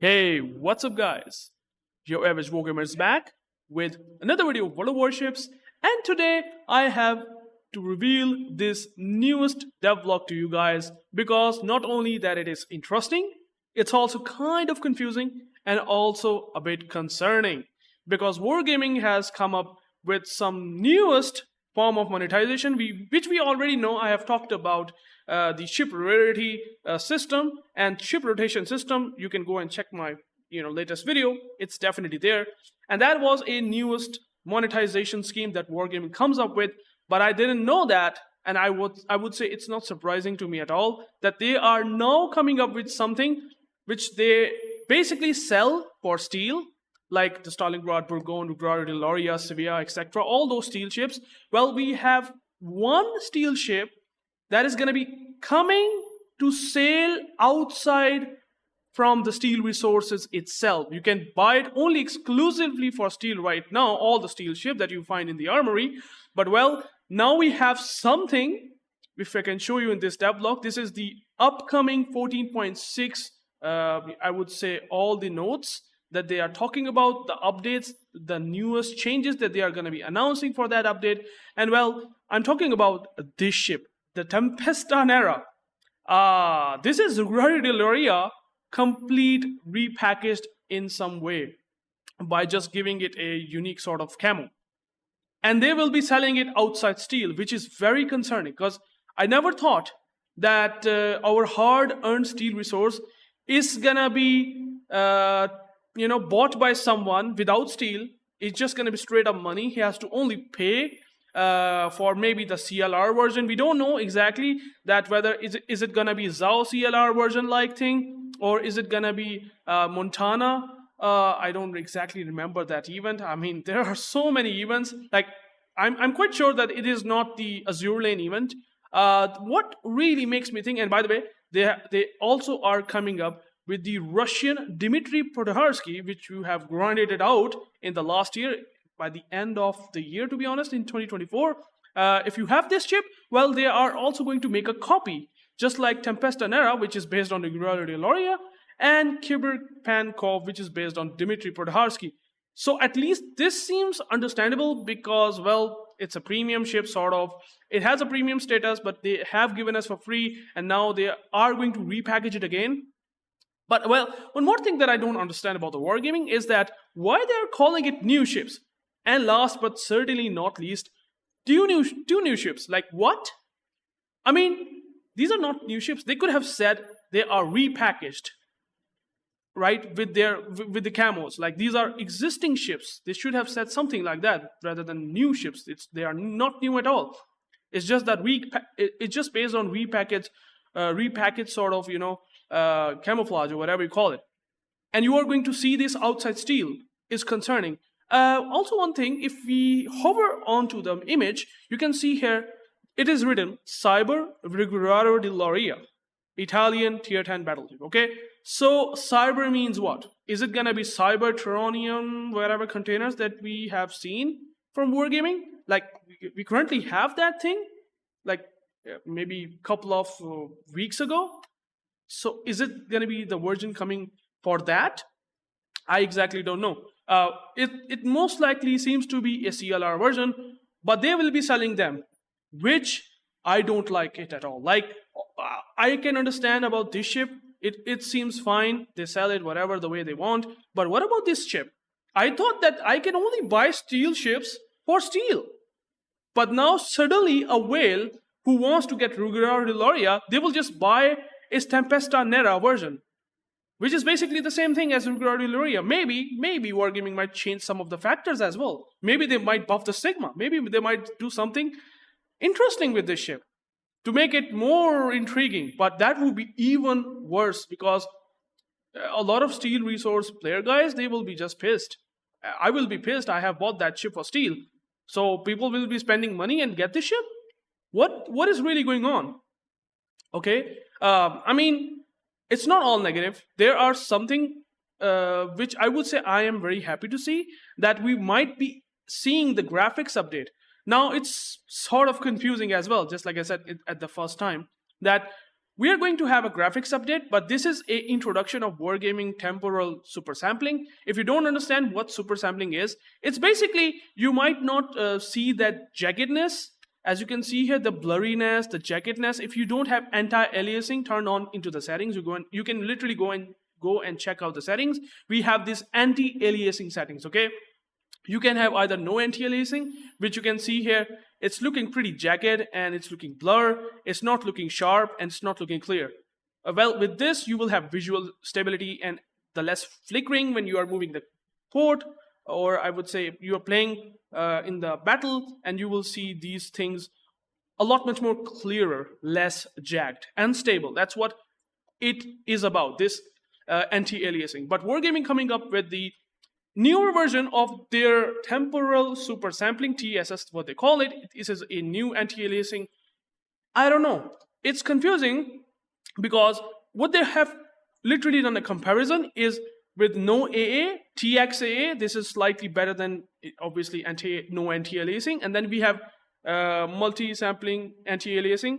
Hey, what's up, guys? UrAvgWarGamer is back with another video of World of Warships, and today I have to reveal this newest devlog to you guys because not only that it is interesting, it's also kind of confusing and also a bit concerning because Wargaming has come up with some newest form of monetization which we already know. I have talked about the ship rarity system and ship rotation system. You can go and check my latest video. It's definitely there, and that was a newest monetization scheme that Wargaming comes up with. But I didn't know that, and I would say it's not surprising to me at all that they are now coming up with something which they basically sell for steel, like the Stalingrad, Burgoyne, Rarity, Loria, Sevilla, etc. All those steel ships. Well, we have one steel ship that is going to be coming to sail outside from the steel resources itself. You can buy it only exclusively for steel right now, all the steel ship that you find in the armory. But well, now we have something, if I can show you in this devlog. This is the upcoming 14.6, I would say all the notes that they are talking about, the updates, the newest changes that they are going to be announcing for that update. And well, I'm talking about this ship, the Tempesta Nera. This is Rarity Loria complete repackaged in some way by just giving it a unique sort of camo. And they will be selling it outside steel, which is very concerning because I never thought that our hard-earned steel resource is gonna be bought by someone without steel. It's just gonna be straight up money. He has to only pay for maybe the CLR version. We don't know exactly that whether is it gonna be Zhao CLR version like thing, or is it gonna be Montana. I don't exactly remember that event. I mean, there are so many events. Like I'm quite sure that it is not the Azure Lane event. What really makes me think, and by the way, they also are coming up with the Russian Dmitry Protoharsky, which you have grinded it out in the last year, by the end of the year, to be honest, in 2024. If you have this chip, well, they are also going to make a copy, just like Tempesta Nera, which is based on the Rarity Loria, and Khyber Pankov, which is based on Dmitry Protoharsky. So at least this seems understandable because, well, it's a premium ship, sort of. It has a premium status, but they have given us for free, and now they are going to repackage it again. But well, one more thing that I don't understand about the Wargaming is that why they're calling it new ships. And last but certainly not least, two new ships. Like what? I mean, these are not new ships. They could have said they are repackaged, right? With the camos. Like these are existing ships. They should have said something like that rather than new ships. They are not new at all. It's just that it's just based on repackaged sort of camouflage or whatever you call it. And you are going to see this outside steel is concerning. Also, one thing, if we hover onto the image, you can see here it is written Cyber Rigoraro di Loria, Italian tier 10 battleship. Okay, so cyber means what? Is it gonna be cyber Tronium, whatever containers that we have seen from Wargaming? Like we currently have that thing, like maybe a couple of weeks ago. So is it gonna be the version coming for that? I exactly don't know. It most likely seems to be a CLR version, but they will be selling them, which I don't like it at all. Like, I can understand about this ship. It seems fine. They sell it whatever the way they want. But what about this ship? I thought that I can only buy steel ships for steel. But now suddenly a whale who wants to get Ruggiero Loria, they will just buy a Tempesta Nera version, which is basically the same thing as Rarity Loria. Maybe Wargaming might change some of the factors as well. Maybe they might buff the Sigma. Maybe they might do something interesting with this ship to make it more intriguing. But that would be even worse because a lot of steel resource player guys, they will be just pissed. I will be pissed. I have bought that ship for steel. So people will be spending money and get this ship? What is really going on? Okay. I mean, it's not all negative. There are something which I would say I am very happy to see, that we might be seeing the graphics update. Now it's sort of confusing as well, just like I said at the first time, that we are going to have a graphics update, but this is a introduction of wargaming temporal super sampling. If you don't understand what super sampling is, it's basically, you might not see that jaggedness. As you can see here, the blurriness, the jaggedness. If you don't have anti-aliasing turned on into the settings, you can literally go and check out the settings. We have this anti-aliasing settings, okay? You can have either no anti-aliasing, which you can see here. It's looking pretty jagged and it's looking blur. It's not looking sharp and it's not looking clear. Well, with this, you will have visual stability and the less flickering when you are moving the port, or I would say you are playing in the battle, and you will see these things a lot much more clearer, less jagged and stable. That's what it is about, this anti-aliasing. But Wargaming coming up with the newer version of their temporal super sampling, TSS, what they call it. This is a new anti-aliasing. I don't know. It's confusing because what they have literally done a comparison is with no AA, TXAA. This is slightly better than obviously no anti-aliasing. And then we have multi-sampling anti-aliasing,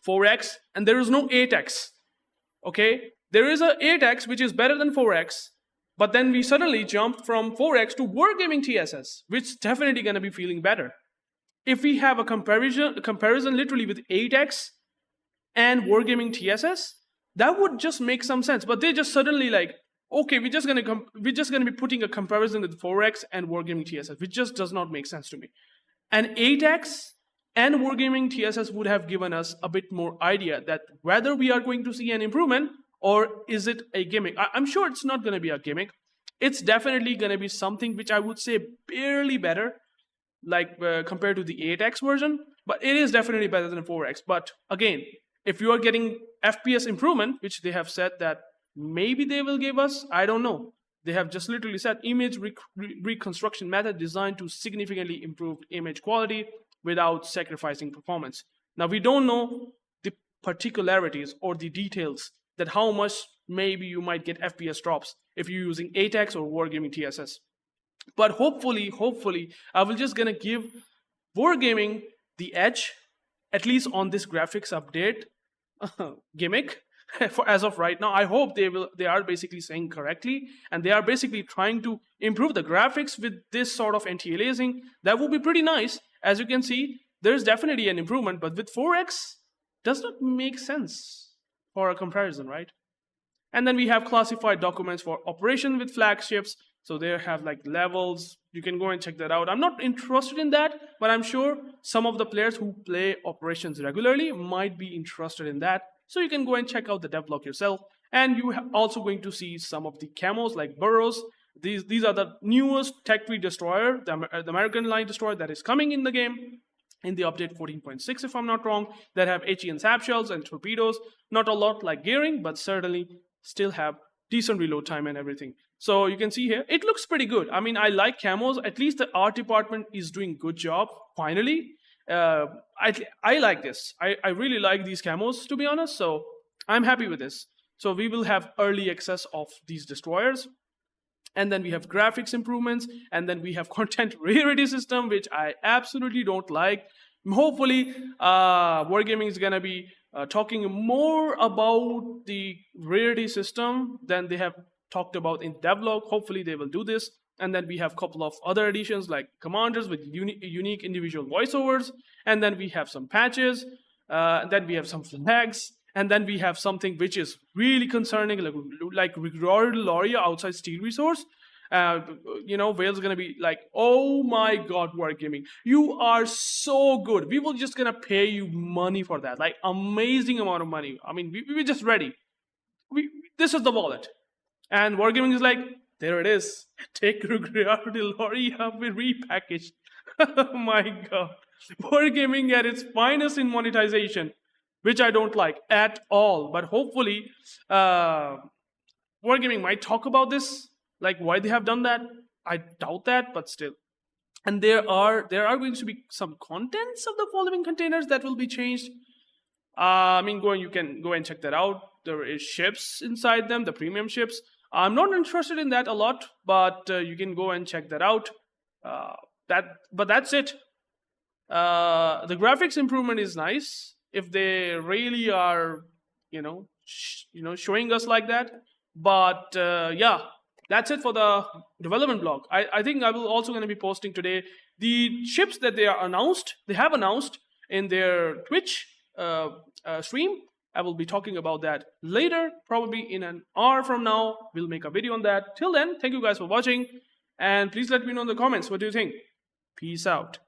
4x, and there is no 8x. Okay, there is a 8x which is better than 4x. But then we suddenly jump from 4x to Wargaming TSS, which is definitely going to be feeling better. If we have a comparison literally with 8x and Wargaming TSS, that would just make some sense. But they just suddenly like, okay, we're just gonna be putting a comparison with 4x and Wargaming TSS, which just does not make sense to me. And 8x and Wargaming TSS would have given us a bit more idea that whether we are going to see an improvement or is it a gimmick. I'm sure it's not going to be a gimmick. It's definitely going to be something which I would say barely better, like compared to the 8x version, but it is definitely better than 4x. But again, if you are getting FPS improvement, which they have said that maybe they will give us, I don't know. They have just literally said image reconstruction method designed to significantly improve image quality without sacrificing performance. Now, we don't know the particularities or the details that how much maybe you might get FPS drops if you're using 8x or Wargaming TSS. But hopefully, I will just gonna give Wargaming the edge, at least on this graphics update gimmick. For as of right now, I hope they are basically saying correctly, and they are basically trying to improve the graphics with this sort of anti-aliasing. That would be pretty nice. As you can see, there's definitely an improvement, but with 4x, does not make sense for a comparison, right? And then we have classified documents for operation with flagships. So they have like levels. You can go and check that out. I'm not interested in that, but I'm sure some of the players who play operations regularly might be interested in that. So you can go and check out the devlog yourself. And you are also going to see some of the camos like burrows. These are the newest tech tree destroyer, the American line destroyer that is coming in the game. In the update 14.6, if I'm not wrong, that have HE and sap shells and torpedoes. Not a lot like gearing, but certainly still have decent reload time and everything. So you can see here, it looks pretty good. I mean, I like camos. At least the art department is doing good job, finally. I like this. I really like these camos, to be honest. So I'm happy with this. So we will have early access of these destroyers. And then we have graphics improvements, and then we have content rarity system, which I absolutely don't like. Hopefully, Wargaming is gonna be talking more about the rarity system than they have talked about in devlog. Hopefully, they will do this. And then we have a couple of other additions like commanders with unique individual voiceovers, and then we have some patches, and then we have some flags. And then we have something which is really concerning, like Loria outside Steel Resource. Whale's gonna be like, oh my god, Wargaming, you are so good. We will just gonna pay you money for that, like amazing amount of money. I mean, we're just ready. This is the wallet. And Wargaming is like, there it is. Take Loria with repackaged. Oh my god. Wargaming at its finest in monetization, which I don't like at all. But hopefully, Wargaming might talk about this, like why they have done that. I doubt that, but still. And there are going to be some contents of the following containers that will be changed. You can go and check that out. There is ships inside them, the premium ships. I'm not interested in that a lot, but you can go and check that out. But that's it. The graphics improvement is nice. If they really are showing us like that. But yeah, that's it for the development blog. I think I will also going to be posting today the ships that they have announced in their Twitch stream. I will be talking about that later, probably in an hour from now. We'll make a video on that. Till then, thank you guys for watching, and please let me know in the comments what do you think. Peace out.